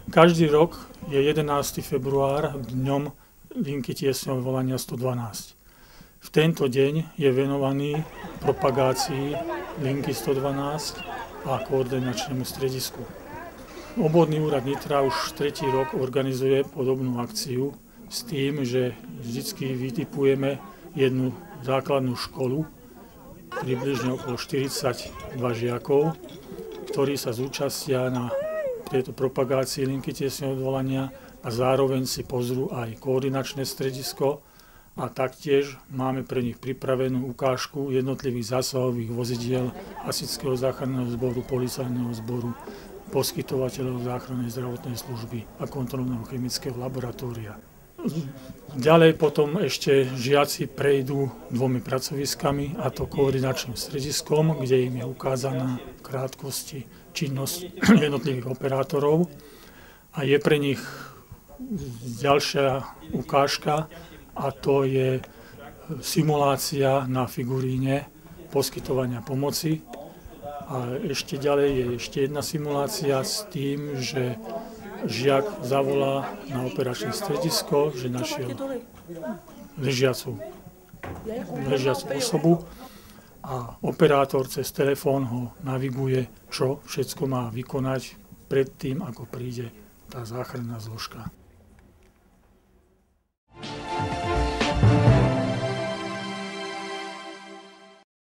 Každý rok je 11. február dňom linky tiesňového volania 112. V tento deň je venovaný propagácii linky 112 a koordinačnému stredisku. Obvodný úrad Nitra už 3. rok organizuje podobnú akciu s tým, že vždy vytipujeme jednu základnú školu, približne okolo 42 žiakov, ktorí sa zúčastia na tejto propagácii linky tiesňového volania a zároveň si pozrú aj koordinačné stredisko a taktiež máme pre nich pripravenú ukážku jednotlivých zásahových vozidiel Hasičského záchranného zboru, policajného zboru, poskytovateľov záchrannej zdravotnej služby a kontrolného chemického laboratória. Ďalej potom ešte žiaci prejdú 2 pracoviskami, a to koordinačným strediskom, kde im je ukázaná v krátkosti činnosť jednotlivých operátorov a je pre nich ďalšia ukážka, a to je simulácia na figuríne poskytovania pomoci. A ešte ďalej je ešte jedna simulácia s tým, že žiak zavolá na operačné stredisko, že našiel ležiacu osobu a operátor cez telefón ho naviguje, čo všetko má vykonať predtým, ako príde tá záchranná zložka.